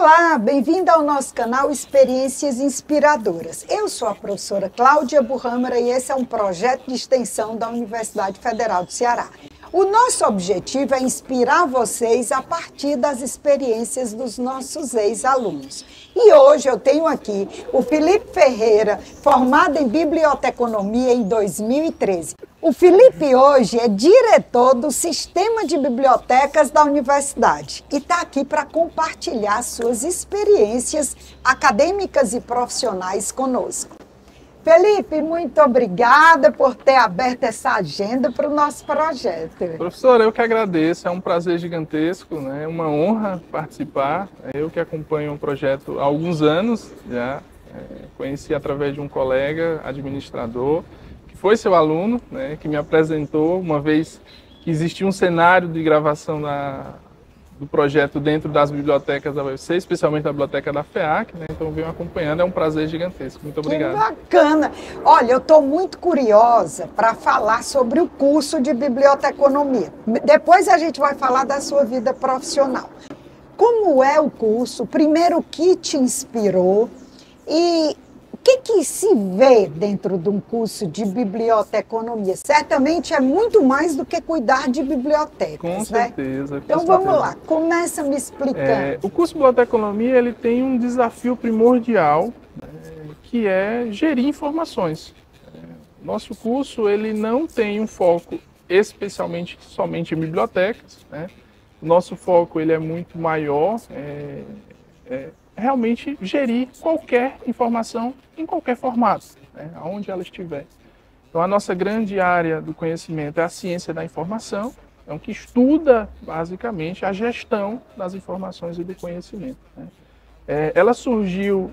Olá, bem-vinda ao nosso canal Experiências Inspiradoras. Eu sou a professora Cláudia Burrâmara e esse é um projeto de extensão da Universidade Federal do Ceará. O nosso objetivo é inspirar vocês a partir das experiências dos nossos ex-alunos. E hoje eu tenho aqui o Felipe Ferreira, formado em Biblioteconomia em 2013. O Felipe hoje é diretor do Sistema de Bibliotecas da Universidade e está aqui para compartilhar suas experiências acadêmicas e profissionais conosco. Felipe, muito obrigada por ter aberto essa agenda para o nosso projeto. Professora, eu que agradeço, é um prazer gigantesco, né? Uma honra participar. Eu que acompanho o projeto há alguns anos, já conheci através de um colega administrador, que foi seu aluno, né? Que me apresentou uma vez que existia um cenário de gravação do projeto dentro das bibliotecas da UFC, especialmente da biblioteca da FEAC, né? Então venho acompanhando, é um prazer gigantesco. Muito obrigado. Que bacana! Olha, eu estou muito curiosa para falar sobre o curso de biblioteconomia. Depois a gente vai falar da sua vida profissional. Como é o curso? Primeiro, o que te inspirou? E o que se vê dentro de um curso de biblioteconomia? Certamente é muito mais do que cuidar de bibliotecas, Com né? certeza. Então vamos lá, começa me explicando. O curso de biblioteconomia ele tem um desafio primordial, que é gerir informações. Nosso curso ele não tem um foco especialmente somente em bibliotecas, né? Nosso foco ele é muito maior, realmente gerir qualquer informação em qualquer formato, né, aonde ela estiver. Então, a nossa grande área do conhecimento é a ciência da informação, então, que estuda, basicamente, a gestão das informações e do conhecimento, né. Ela surgiu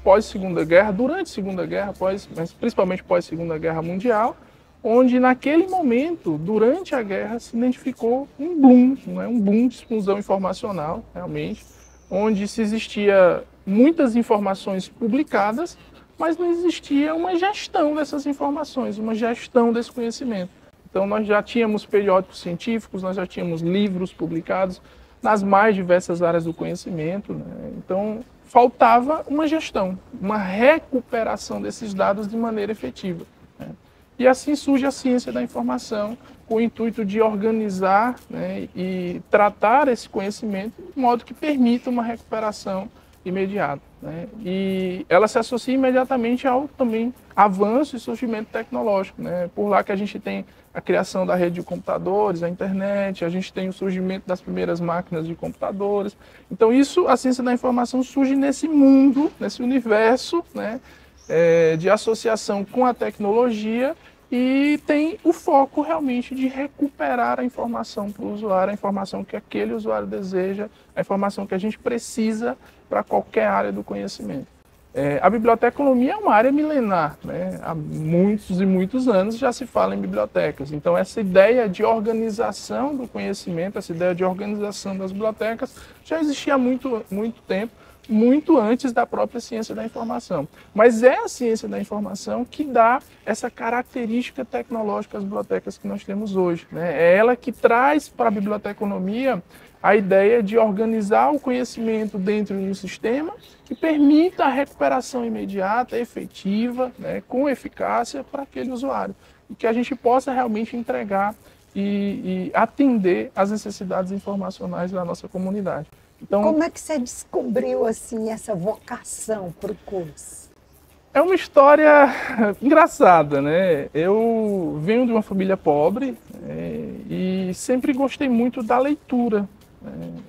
pós-Segunda Guerra, durante a Segunda Guerra, mas principalmente pós-Segunda Guerra Mundial, onde, naquele momento, durante a guerra, se identificou um boom, né, um boom de explosão informacional, realmente, onde se existia muitas informações publicadas, mas não existia uma gestão dessas informações, uma gestão desse conhecimento. Então nós já tínhamos periódicos científicos, nós já tínhamos livros publicados nas mais diversas áreas do conhecimento, né? Então faltava uma gestão, uma recuperação desses dados de maneira efetiva, né? E assim surge a ciência da informação, com o intuito de organizar, né, e tratar esse conhecimento de modo que permita uma recuperação imediata, né? E ela se associa imediatamente ao também avanço e surgimento tecnológico, né? Por lá que a gente tem a criação da rede de computadores, a internet, a gente tem o surgimento das primeiras máquinas de computadores. Então a ciência da informação surge nesse mundo, nesse universo, né, de associação com a tecnologia, e tem o foco realmente de recuperar a informação para o usuário, a informação que aquele usuário deseja, a informação que a gente precisa para qualquer área do conhecimento. A biblioteconomia é uma área milenar, né? Há muitos e muitos anos já se fala em bibliotecas. Então essa ideia de organização do conhecimento, essa ideia de organização das bibliotecas já existia há muito tempo, muito antes da própria ciência da informação. Mas é a ciência da informação que dá essa característica tecnológica às bibliotecas que nós temos hoje, né? É ela que traz para a biblioteconomia a ideia de organizar o conhecimento dentro de um sistema que permita a recuperação imediata, efetiva, né, com eficácia para aquele usuário. E que a gente possa realmente entregar e atender às necessidades informacionais da nossa comunidade. Então, como é que você descobriu assim essa vocação para o curso? É uma história engraçada, né? Eu venho de uma família pobre, e sempre gostei muito da leitura.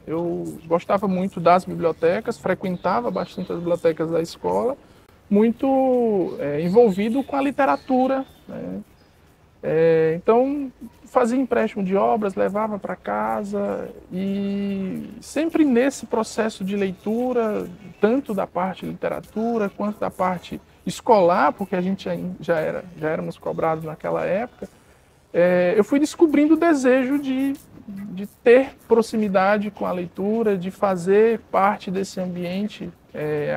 Eu gostava muito das bibliotecas, frequentava bastante as bibliotecas da escola, muito envolvido com a literatura, né? Então, fazia empréstimo de obras, levava para casa, e sempre nesse processo de leitura, tanto da parte de literatura quanto da parte escolar, porque a gente já éramos cobrados naquela época, eu fui descobrindo o desejo de ter proximidade com a leitura, de fazer parte desse ambiente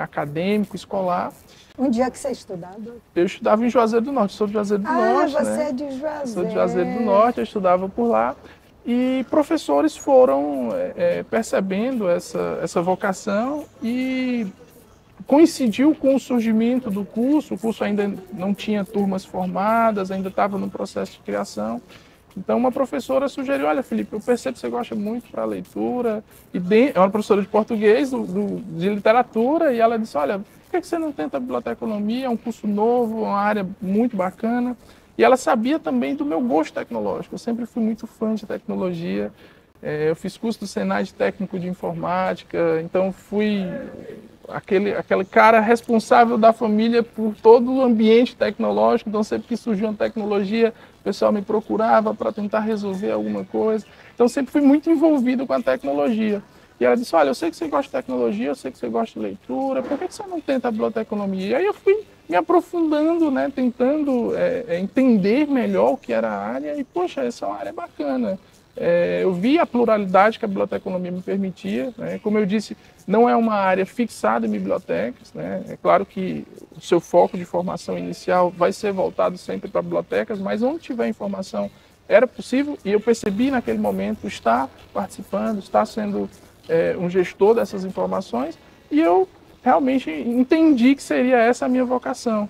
acadêmico, escolar. Onde é que você estudava? Eu estudava em Juazeiro do Norte, sou de Juazeiro do Norte. Ah, você né? é de Juazeiro. Sou de Juazeiro do Norte, eu estudava por lá. E professores foram percebendo essa vocação e coincidiu com o surgimento do curso. O curso ainda não tinha turmas formadas, ainda estava no processo de criação. Então uma professora sugeriu: olha, Felipe, eu percebo que você gosta muito para leitura, é uma professora de português, de literatura, e ela disse: olha, por que você não tenta a biblioteconomia? É um curso novo, uma área muito bacana. E ela sabia também do meu gosto tecnológico. Eu sempre fui muito fã de tecnologia. Eu fiz curso do Senai de técnico de informática, então fui aquele cara responsável da família por todo o ambiente tecnológico. Então sempre que surgia uma tecnologia, o pessoal me procurava para tentar resolver alguma coisa. Então sempre fui muito envolvido com a tecnologia. E ela disse: olha, eu sei que você gosta de tecnologia, eu sei que você gosta de leitura, por que você não tenta a biblioteconomia? E aí eu fui me aprofundando, né, tentando entender melhor o que era a área, e poxa, essa é uma área bacana. Eu vi a pluralidade que a biblioteconomia me permitia, né? Como eu disse, não é uma área fixada em bibliotecas, né? É claro que o seu foco de formação inicial vai ser voltado sempre para bibliotecas, mas onde tiver informação era possível, e eu percebi naquele momento estar participando, estar sendo um gestor dessas informações, e eu realmente entendi que seria essa a minha vocação.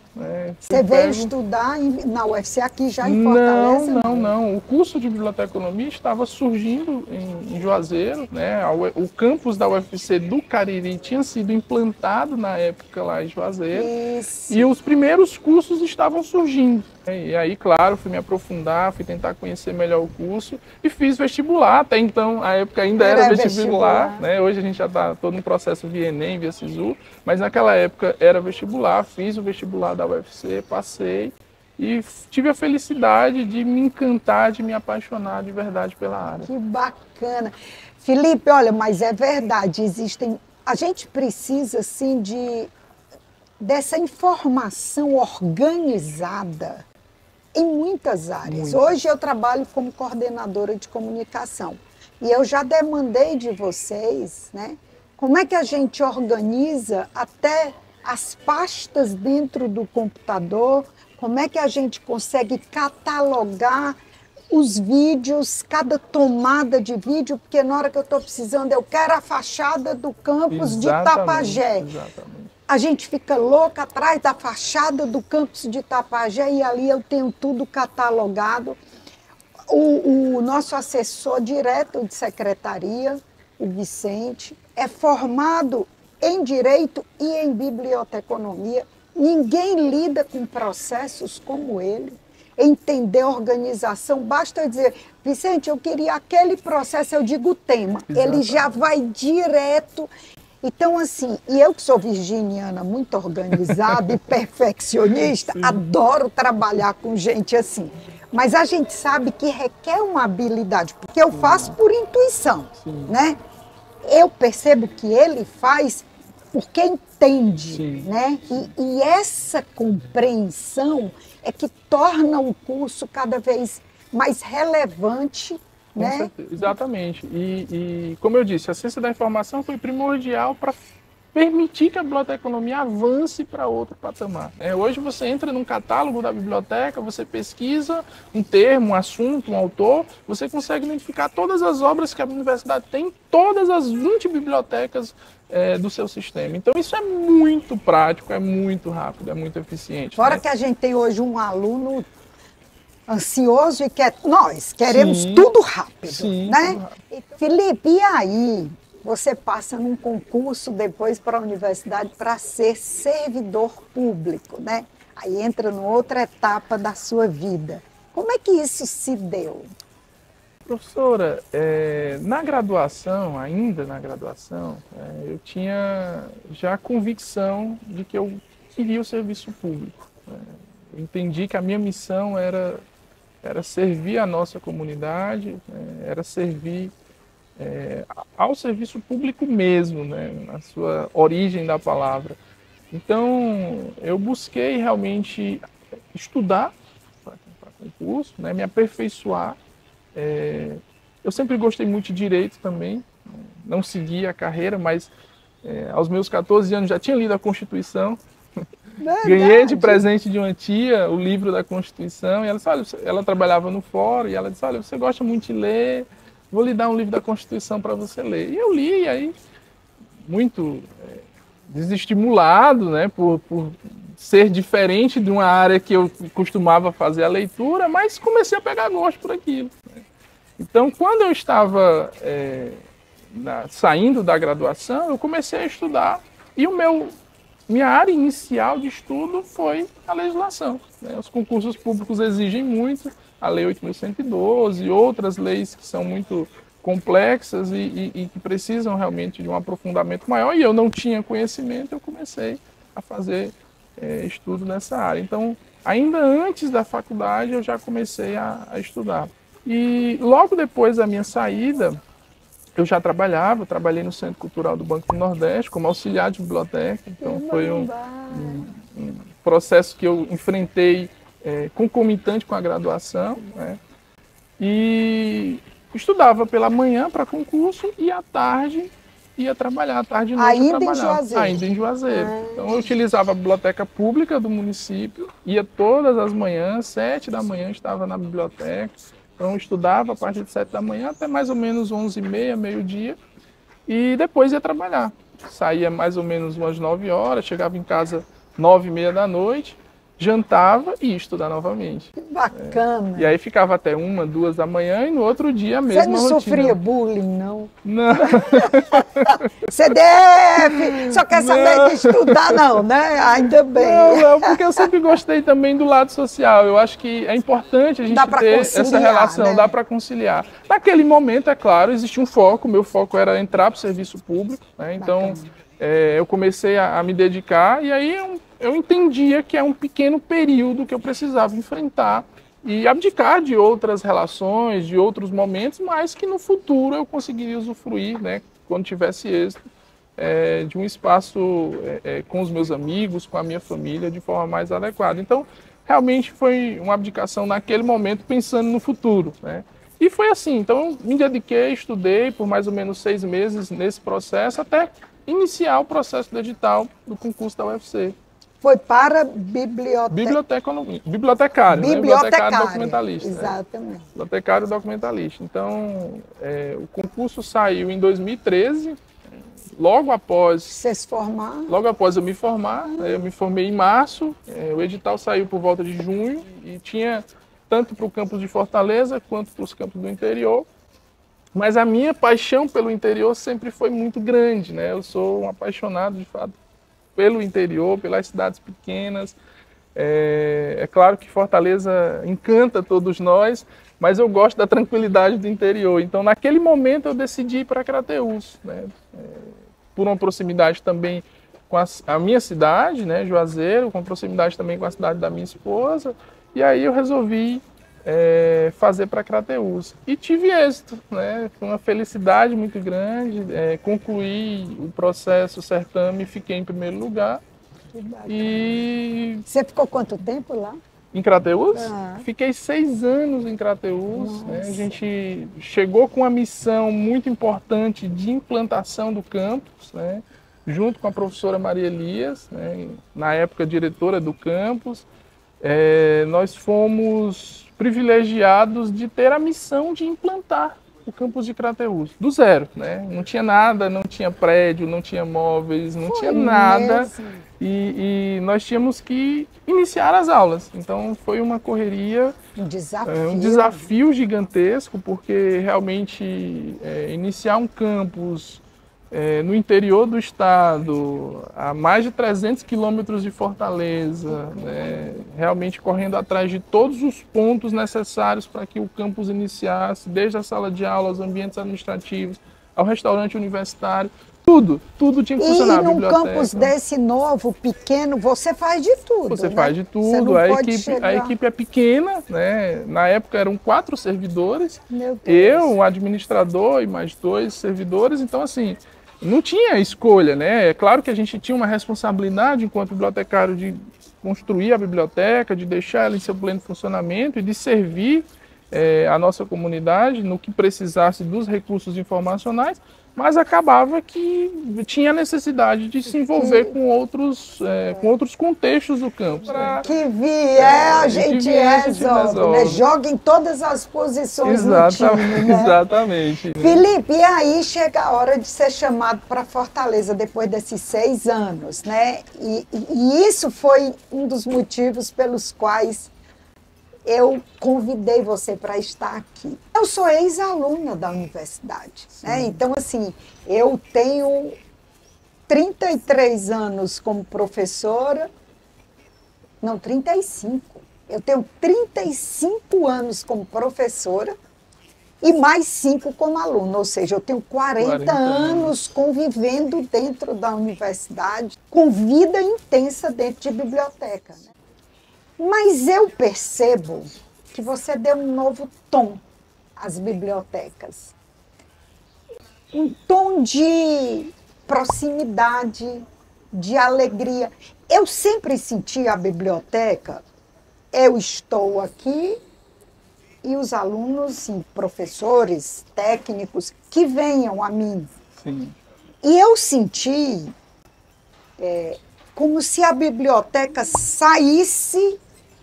Você veio estudar na UFC aqui já em Fortaleza? Não. O curso de biblioteconomia estava surgindo em Juazeiro, né? O campus da UFC do Cariri tinha sido implantado na época lá em Juazeiro. Isso. E os primeiros cursos estavam surgindo. E aí, claro, fui me aprofundar, fui tentar conhecer melhor o curso e fiz vestibular. Até então, a época ainda era vestibular, né? Hoje a gente já está todo no processo via Enem, via SISU, mas naquela época era vestibular. Fiz o vestibular da UFC, passei e tive a felicidade de me encantar, de me apaixonar de verdade pela área. Que bacana. Felipe, olha, mas é verdade, a gente precisa, assim, dessa informação organizada em muitas áreas. Hoje eu trabalho como coordenadora de comunicação e eu já demandei de vocês, né, como é que a gente organiza até as pastas dentro do computador, como é que a gente consegue catalogar os vídeos, cada tomada de vídeo, porque na hora que eu estou precisando, eu quero a fachada do campus de Tapajé. Exatamente. A gente fica louca atrás da fachada do campus de Tapajé e ali eu tenho tudo catalogado. O nosso assessor direto de secretaria, o Vicente, é formado em Direito e em Biblioteconomia. Ninguém lida com processos como ele. Entender organização, basta eu dizer: Vicente, eu queria aquele processo, eu digo o tema. Exatamente. Ele já vai direto. Então, assim, e eu que sou virginiana, muito organizada e perfeccionista, sim, adoro trabalhar com gente assim. Mas a gente sabe que requer uma habilidade, porque eu faço por intuição, sim, né? Eu percebo que ele faz porque entende, sim, né? E essa compreensão é que torna o curso cada vez mais relevante, né? Exatamente. E como eu disse, a ciência da informação foi primordial para permitir que a biblioteconomia avance para outro patamar. Hoje você entra num catálogo da biblioteca, você pesquisa um termo, um assunto, um autor, você consegue identificar todas as obras que a universidade tem, todas as 20 bibliotecas do seu sistema. Então isso é muito prático, é muito rápido, é muito eficiente. Fora, né, que a gente tem hoje um aluno ansioso e nós queremos, sim, tudo rápido, sim, né? Tudo rápido. Felipe, e aí você passa num concurso depois para a universidade para ser servidor público, né? Aí entra numa outra etapa da sua vida. Como é que isso se deu? Professora, na graduação, ainda na graduação, eu tinha já a convicção de que eu queria o serviço público. Eu entendi que a minha missão era servir a nossa comunidade, era servir ao serviço público mesmo, né, na sua origem da palavra. Então, eu busquei realmente estudar para concurso, né, me aperfeiçoar. Eu sempre gostei muito de direito também, não segui a carreira, mas aos meus 14 anos já tinha lido a Constituição. Verdade. Ganhei de presente de uma tia o livro da Constituição, e ela disse: olha, ela trabalhava no fórum, e ela disse: olha, você gosta muito de ler, vou lhe dar um livro da Constituição para você ler. E eu li, e aí, muito desestimulado, né, por ser diferente de uma área que eu costumava fazer a leitura, mas comecei a pegar gosto por aquilo. Então, quando eu estava saindo da graduação, eu comecei a estudar e minha área inicial de estudo foi a legislação. Os concursos públicos exigem muito, a Lei 8.112, outras leis que são muito complexas e que precisam realmente de um aprofundamento maior, e eu não tinha conhecimento, eu comecei a fazer estudo nessa área. Então, ainda antes da faculdade, eu já comecei a estudar. E logo depois da minha saída, eu já trabalhei no Centro Cultural do Banco do Nordeste como auxiliar de biblioteca, então foi um processo que eu enfrentei concomitante com a graduação, né? E estudava pela manhã para concurso e à tarde ia trabalhar, à tarde e noite ainda em Juazeiro? Ainda em Juazeiro. Então eu utilizava a biblioteca pública do município, ia todas as manhãs, 7 da manhã estava na biblioteca. Então eu estudava a partir de 7 da manhã até mais ou menos 11h30, meio-dia, e depois ia trabalhar. Saía mais ou menos umas 9 horas, chegava em casa 9h30 da noite, jantava e ia estudar novamente. Que bacana! E aí ficava até 1, 2 da manhã e no outro dia a mesma rotina. Você não sofria bullying, não? Não. Você deve! Só quer saber de estudar, não, né? Ainda bem. Não, porque eu sempre gostei também do lado social. Eu acho que é importante a gente ter essa relação, né? Dá para conciliar. Naquele momento, é claro, existia um foco. Meu foco era entrar para o serviço público, né? Então, eu comecei a me dedicar e aí eu entendia que é um pequeno período que eu precisava enfrentar e abdicar de outras relações, de outros momentos, mas que no futuro eu conseguiria usufruir, né, quando tivesse êxito, de um espaço com os meus amigos, com a minha família, de forma mais adequada. Então, realmente foi uma abdicação naquele momento, pensando no futuro, né? E foi assim, então eu me dediquei, estudei por mais ou menos 6 meses nesse processo, até iniciar o processo do edital do concurso da UFC. Foi para bibliotecário, né? Bibliotecário documentalista. Exatamente. Bibliotecário documentalista. Então, o concurso saiu em 2013, logo após... Você se formar? Logo após eu me formar, eu me formei em março, o edital saiu por volta de junho e tinha tanto para o campus de Fortaleza quanto para os campos do interior. Mas a minha paixão pelo interior sempre foi muito grande, né? Eu sou um apaixonado, de fato, pelo interior, pelas cidades pequenas. É claro que Fortaleza encanta todos nós, mas eu gosto da tranquilidade do interior. Então, naquele momento, eu decidi ir para Crateús, né? Por uma proximidade também com a minha cidade, né, Juazeiro, com proximidade também com a cidade da minha esposa. E aí eu resolvi fazer para Crateús. E tive êxito, né? Foi uma felicidade muito grande. Concluí o processo, o certame, fiquei em primeiro lugar. E... Você ficou quanto tempo lá? Em Crateús? Fiquei 6 anos em Crateús. Né? A gente chegou com uma missão muito importante de implantação do campus, né? Junto com a professora Maria Elias, né? Na época diretora do campus. Nós fomos privilegiados de ter a missão de implantar o campus de Crateús, do zero, né? Não tinha nada, não tinha prédio, não tinha móveis, não tinha nada. E nós tínhamos que iniciar as aulas. Então foi uma correria, um desafio gigantesco, porque realmente iniciar um campus no interior do estado, a mais de 300 quilômetros de Fortaleza, né, realmente correndo atrás de todos os pontos necessários para que o campus iniciasse, desde a sala de aula, aos ambientes administrativos, ao restaurante universitário, tudo tinha que funcionar. E num campus desse novo, pequeno, você faz de tudo, Você faz de tudo, a equipe é pequena, né? Na época eram 4 servidores, eu, um administrador e mais 2 servidores, então assim, não tinha escolha, né? É claro que a gente tinha uma responsabilidade enquanto bibliotecário de construir a biblioteca, de deixar ela em seu pleno funcionamento e de servir a nossa comunidade no que precisasse dos recursos informacionais, mas acabava que tinha necessidade de se envolver com outros contextos do campus. Que vier, a gente resolve, né? Joga em todas as posições do time, né? Exatamente. Felipe, e aí chega a hora de ser chamado para Fortaleza depois desses 6 anos, né? E isso foi um dos motivos pelos quais eu convidei você para estar aqui. Eu sou ex-aluna da universidade, né? Então, assim, eu tenho 33 anos como professora, não, 35. Eu tenho 35 anos como professora e mais 5 como aluna, ou seja, eu tenho 40 anos convivendo dentro da universidade, com vida intensa dentro de biblioteca, né? Mas eu percebo que você deu um novo tom às bibliotecas. Um tom de proximidade, de alegria. Eu sempre senti a biblioteca, eu estou aqui e os alunos e professores, técnicos que venham a mim. Sim. E eu senti como se a biblioteca saísse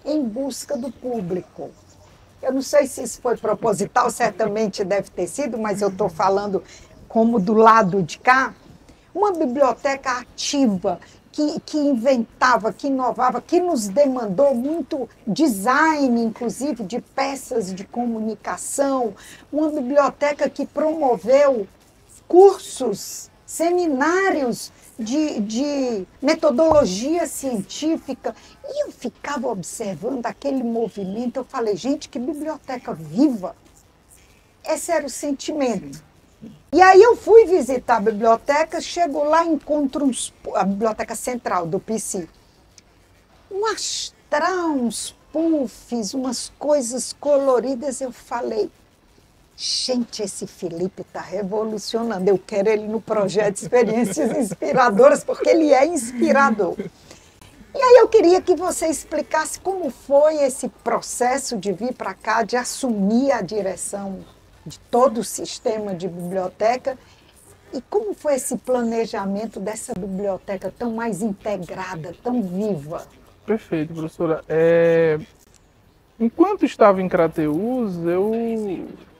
em busca do público. Eu não sei se isso foi proposital, certamente deve ter sido, mas eu estou falando como do lado de cá. Uma biblioteca ativa, que inventava, que inovava, que nos demandou muito design, inclusive, de peças de comunicação. Uma biblioteca que promoveu cursos, seminários de metodologia científica. E eu ficava observando aquele movimento, eu falei, gente, que biblioteca viva! Esse era o sentimento. E aí eu fui visitar a biblioteca, chego lá e encontro a biblioteca central do PC. Um astral, uns puffs, umas coisas coloridas, eu falei, gente, esse Felipe está revolucionando. Eu quero ele no projeto Experiências Inspiradoras, porque ele é inspirador. E aí eu queria que você explicasse como foi esse processo de vir para cá, de assumir a direção de todo o sistema de biblioteca e como foi esse planejamento dessa biblioteca tão mais integrada, tão viva. Perfeito, professora. Enquanto estava em Crateús, eu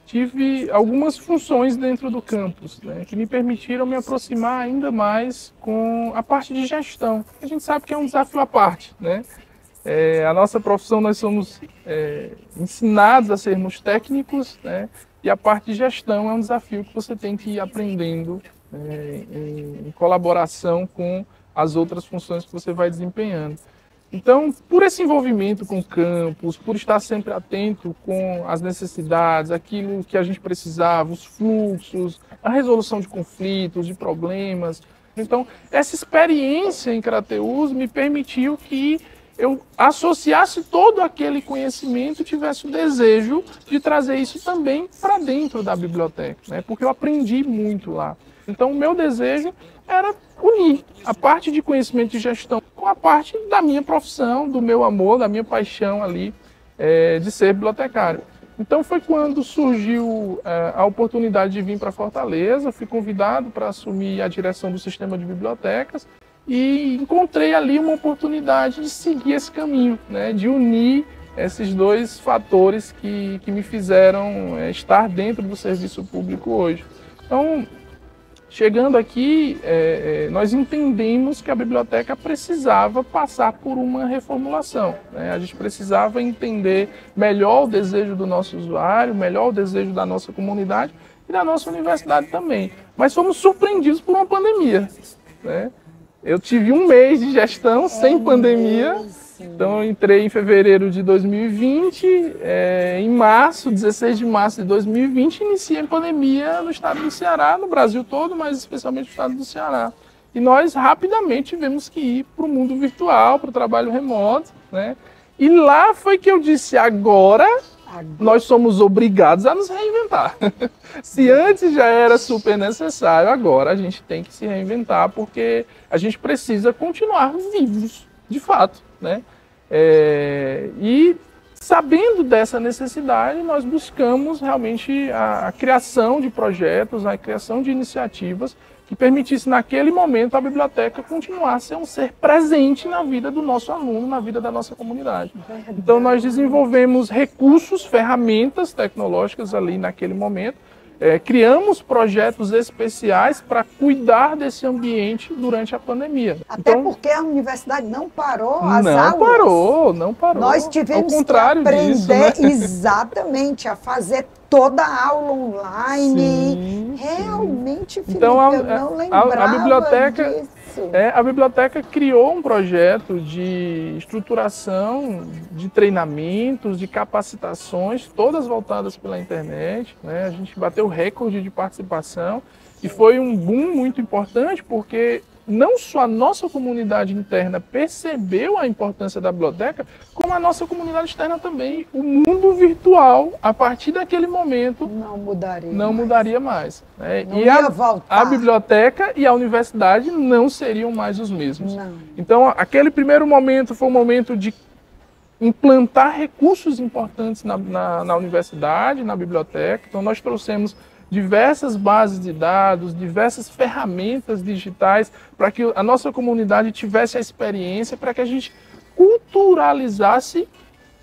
tive algumas funções dentro do campus, né, que me permitiram me aproximar ainda mais com a parte de gestão. A gente sabe que é um desafio à parte, né? A nossa profissão, nós somos ensinados a sermos técnicos, né? E a parte de gestão é um desafio que você tem que ir aprendendo em colaboração com as outras funções que você vai desempenhando. Então, por esse envolvimento com o campus, por estar sempre atento com as necessidades, aquilo que a gente precisava, os fluxos, a resolução de conflitos, de problemas. Então, essa experiência em Crateús me permitiu que eu associasse todo aquele conhecimento e tivesse o desejo de trazer isso também para dentro da biblioteca, né? Porque eu aprendi muito lá. Então, o meu desejo era unir a parte de conhecimento de gestão com a parte da minha profissão, do meu amor, da minha paixão ali de ser bibliotecário. Então, foi quando surgiu a oportunidade de vir para Fortaleza, fui convidado para assumir a direção do sistema de bibliotecas e encontrei ali uma oportunidade de seguir esse caminho, né, de unir esses dois fatores que me fizeram estar dentro do serviço público hoje. Então, chegando aqui, nós entendemos que a biblioteca precisava passar por uma reformulação, né? A gente precisava entender melhor o desejo do nosso usuário, melhor o desejo da nossa comunidade e da nossa universidade também. Mas fomos surpreendidos por uma pandemia, né? Eu tive um mês de gestão sem pandemia, então eu entrei em fevereiro de 2020, em março, 16 de março de 2020, iniciei a pandemia no estado do Ceará, no Brasil todo, mas especialmente no estado do Ceará. E nós rapidamente tivemos que ir para o mundo virtual, para o trabalho remoto, né? E lá foi que eu disse, agora nós somos obrigados a nos reinventar. Se antes já era super necessário, agora a gente tem que se reinventar, porque a gente precisa continuar vivos, de fato, né? E sabendo dessa necessidade, nós buscamos realmente a criação de projetos, a criação de iniciativas que permitisse, naquele momento, a biblioteca continuar a ser um ser presente na vida do nosso aluno, na vida da nossa comunidade. Então, nós desenvolvemos recursos, ferramentas tecnológicas ali naquele momento, criamos projetos especiais para cuidar desse ambiente durante a pandemia. Até porque a universidade não parou as aulas. Não parou. Nós tivemos que aprender disso, né? Exatamente a fazer toda a aula online. Sim, realmente, Felipe, então, eu não lembrava a biblioteca, disso. A biblioteca criou um projeto de estruturação, de treinamentos, de capacitações, todas voltadas pela internet, né? A gente bateu recorde de participação e foi um boom muito importante, porque não só a nossa comunidade interna percebeu a importância da biblioteca, como a nossa comunidade externa também. O mundo virtual, a partir daquele momento, não mudaria mais. Né? Não ia voltar. A biblioteca e a universidade não seriam mais os mesmos. Não. Então, aquele primeiro momento foi um momento de implantar recursos importantes na universidade, na biblioteca. Então, nós trouxemos diversas bases de dados, diversas ferramentas digitais para que a nossa comunidade tivesse a experiência, para que a gente culturalizasse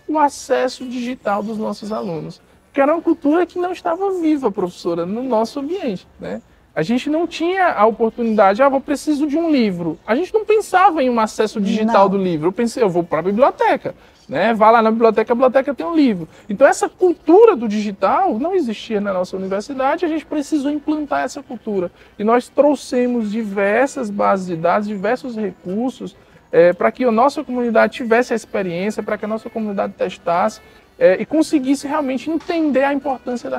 o acesso digital dos nossos alunos. Que era uma cultura que não estava viva, professora, no nosso ambiente, né? A gente não tinha a oportunidade, eu preciso de um livro. A gente não pensava em um acesso digital do livro. Eu pensei, eu vou para a biblioteca. Né? Vá lá na biblioteca, a biblioteca tem um livro. Então essa cultura do digital não existia na nossa universidade, a gente precisou implantar essa cultura. E nós trouxemos diversas bases de dados, diversos recursos para que a nossa comunidade tivesse a experiência, para que a nossa comunidade testasse e conseguisse realmente entender a importância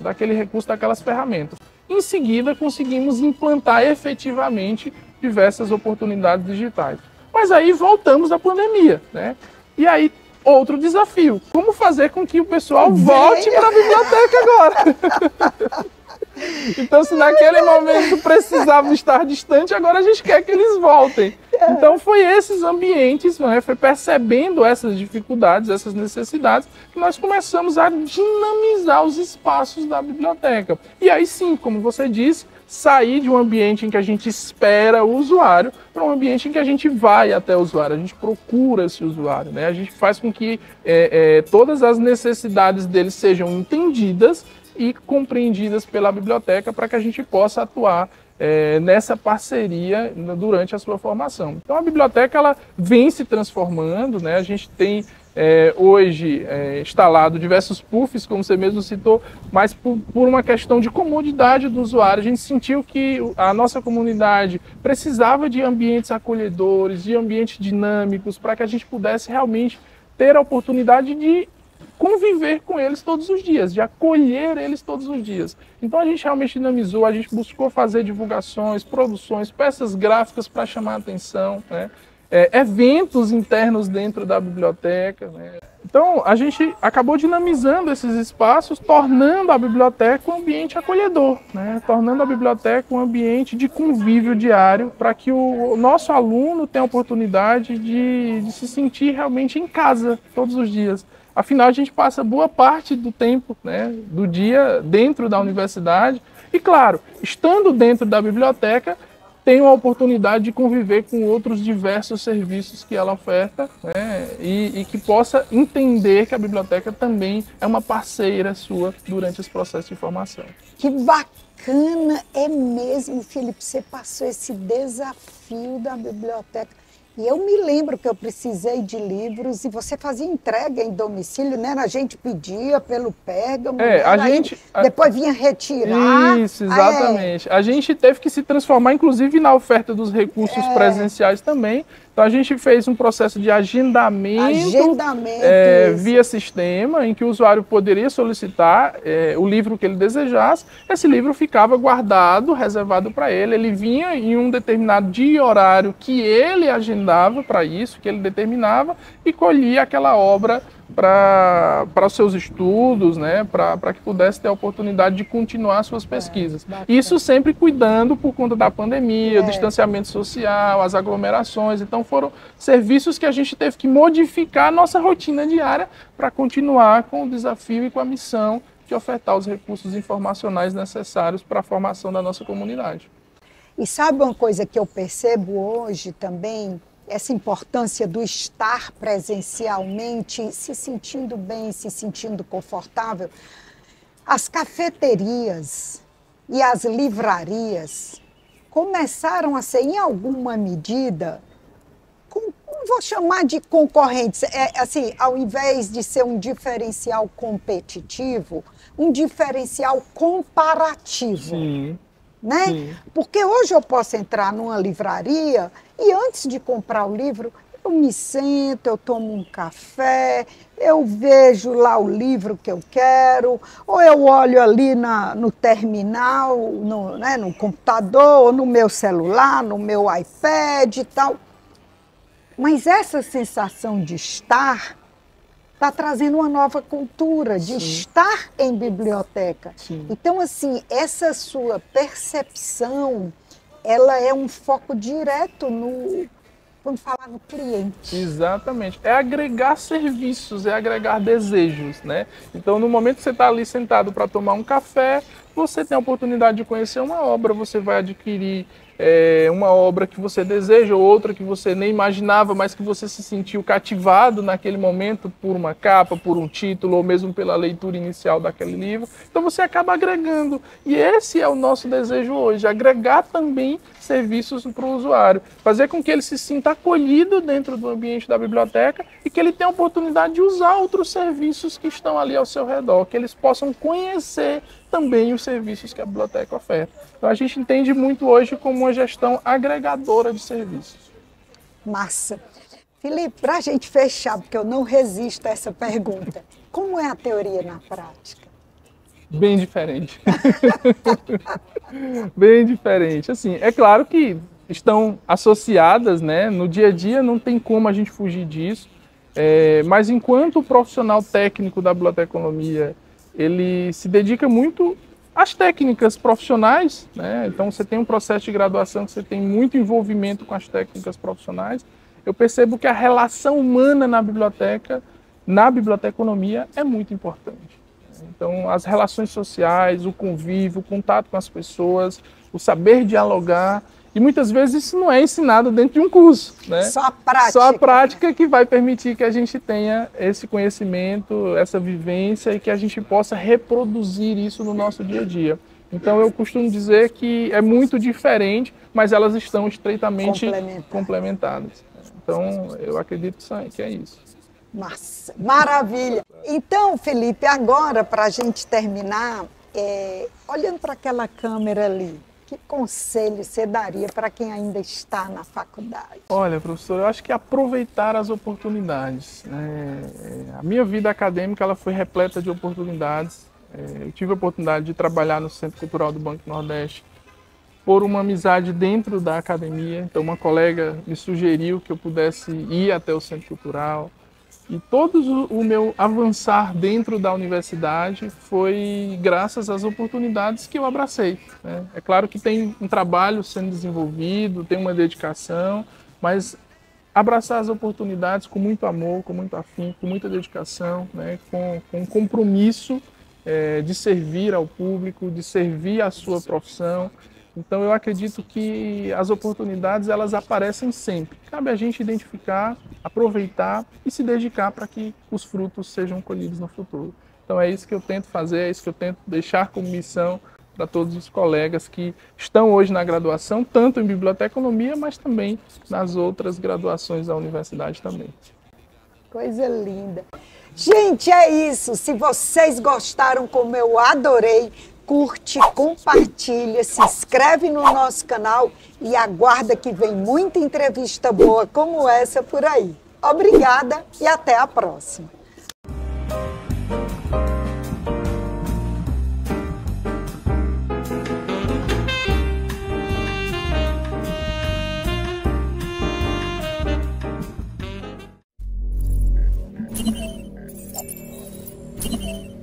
daquele recurso, daquelas ferramentas. Em seguida, conseguimos implantar efetivamente diversas oportunidades digitais. Mas aí voltamos à pandemia, né? E aí, outro desafio, como fazer com que o pessoal volte para a biblioteca agora? Então, se naquele momento precisavam estar distante, agora a gente quer que eles voltem. Então, foi esses ambientes, né, foi percebendo essas dificuldades, essas necessidades, que nós começamos a dinamizar os espaços da biblioteca. E aí sim, como você disse, sair de um ambiente em que a gente espera o usuário para um ambiente em que a gente vai até o usuário, a gente procura esse usuário, né? A gente faz com que todas as necessidades dele sejam entendidas e compreendidas pela biblioteca para que a gente possa atuar nessa parceria durante a sua formação. Então a biblioteca ela vem se transformando, né? A gente tem hoje instalado diversos puffs, como você mesmo citou, mas por uma questão de comodidade do usuário. A gente sentiu que a nossa comunidade precisava de ambientes acolhedores, de ambientes dinâmicos, para que a gente pudesse realmente ter a oportunidade de conviver com eles todos os dias, de acolher eles todos os dias. Então a gente realmente dinamizou, a gente buscou fazer divulgações, produções, peças gráficas para chamar a atenção, né? Eventos internos dentro da biblioteca, né? Então a gente acabou dinamizando esses espaços, tornando a biblioteca um ambiente acolhedor, né? Tornando a biblioteca um ambiente de convívio diário para que o nosso aluno tenha a oportunidade de se sentir realmente em casa todos os dias. Afinal, a gente passa boa parte do tempo, né, do dia dentro da universidade e, claro, estando dentro da biblioteca, tem a oportunidade de conviver com outros diversos serviços que ela oferta, né, e que possa entender que a biblioteca também é uma parceira sua durante esse processo de formação. Que bacana! É mesmo, Felipe, você passou esse desafio da biblioteca. E eu me lembro que eu precisei de livros e você fazia entrega em domicílio, né? A gente pedia pelo Pérgamo, depois vinha retirar. Isso, exatamente. A gente teve que se transformar, inclusive, na oferta dos recursos presenciais também. Então a gente fez um processo de agendamento via sistema, em que o usuário poderia solicitar o livro que ele desejasse. Esse livro ficava guardado, reservado para ele. Ele vinha em um determinado dia e horário que ele agendava para isso, que ele determinava, e colhia aquela obra para os seus estudos, né, para que pudesse ter a oportunidade de continuar suas pesquisas. Isso sempre cuidando por conta da pandemia, o distanciamento social, as aglomerações. Então foram serviços que a gente teve que modificar a nossa rotina diária para continuar com o desafio e com a missão de ofertar os recursos informacionais necessários para a formação da nossa comunidade. E sabe uma coisa que eu percebo hoje também? Essa importância do estar presencialmente, se sentindo bem, se sentindo confortável. As cafeterias e as livrarias começaram a ser, em alguma medida, vou chamar de concorrentes, assim, ao invés de ser um diferencial competitivo, um diferencial comparativo. Sim. Né? Sim. Porque hoje eu posso entrar numa livraria e antes de comprar o livro, eu me sento, eu tomo um café, eu vejo lá o livro que eu quero, ou eu olho ali no terminal, no computador, ou no meu celular, no meu iPad e tal. Mas essa sensação de estar está trazendo uma nova cultura de estar em biblioteca. Sim. Então, assim, essa sua percepção, ela é um foco direto vamos falar, no cliente. Exatamente. É agregar serviços, é agregar desejos, né? Então, no momento que você está ali sentado para tomar um café, você tem a oportunidade de conhecer uma obra, você vai adquirir uma obra que você deseja, ou outra que você nem imaginava, mas que você se sentiu cativado naquele momento por uma capa, por um título, ou mesmo pela leitura inicial daquele livro. Então você acaba agregando. E esse é o nosso desejo hoje, agregar também serviços para o usuário, fazer com que ele se sinta acolhido dentro do ambiente da biblioteca e que ele tenha a oportunidade de usar outros serviços que estão ali ao seu redor, que eles possam conhecer também os serviços que a biblioteca oferta. Então a gente entende muito hoje como uma gestão agregadora de serviços. Massa. Felipe, para a gente fechar, porque eu não resisto a essa pergunta, como é a teoria na prática? Bem diferente. Bem diferente. Assim, é claro que estão associadas, né? No dia a dia não tem como a gente fugir disso, mas enquanto o profissional técnico da biblioteconomia, ele se dedica muito às técnicas profissionais, né? Então você tem um processo de graduação que você tem muito envolvimento com as técnicas profissionais. Eu percebo que a relação humana na biblioteconomia é muito importante. Então, as relações sociais, o convívio, o contato com as pessoas, o saber dialogar. E muitas vezes isso não é ensinado dentro de um curso, né? Só a prática. Só a prática que vai permitir que a gente tenha esse conhecimento, essa vivência e que a gente possa reproduzir isso no nosso dia a dia. Então, eu costumo dizer que é muito diferente, mas elas estão estreitamente complementadas. Então, eu acredito que é isso. Massa, maravilha. Então, Felipe, agora para a gente terminar, olhando para aquela câmera ali, que conselho você daria para quem ainda está na faculdade? Olha, professor, eu acho que aproveitar as oportunidades. A minha vida acadêmica ela foi repleta de oportunidades. Eu tive a oportunidade de trabalhar no Centro Cultural do Banco Nordeste por uma amizade dentro da academia. Então, uma colega me sugeriu que eu pudesse ir até o Centro Cultural. E todo o meu avançar dentro da universidade foi graças às oportunidades que eu abracei, né? É claro que tem um trabalho sendo desenvolvido, tem uma dedicação, mas abraçar as oportunidades com muito amor, com muito afinco, com muita dedicação, né? Com um compromisso de servir ao público, de servir à sua profissão. Então eu acredito que as oportunidades elas aparecem sempre. Cabe a gente identificar, aproveitar e se dedicar para que os frutos sejam colhidos no futuro. Então é isso que eu tento fazer, é isso que eu tento deixar como missão para todos os colegas que estão hoje na graduação, tanto em biblioteconomia, mas também nas outras graduações da universidade também. Coisa linda. Gente, é isso. Se vocês gostaram como eu adorei, curte, compartilha, se inscreve no nosso canal e aguarda que vem muita entrevista boa como essa por aí. Obrigada e até a próxima. Obrigada.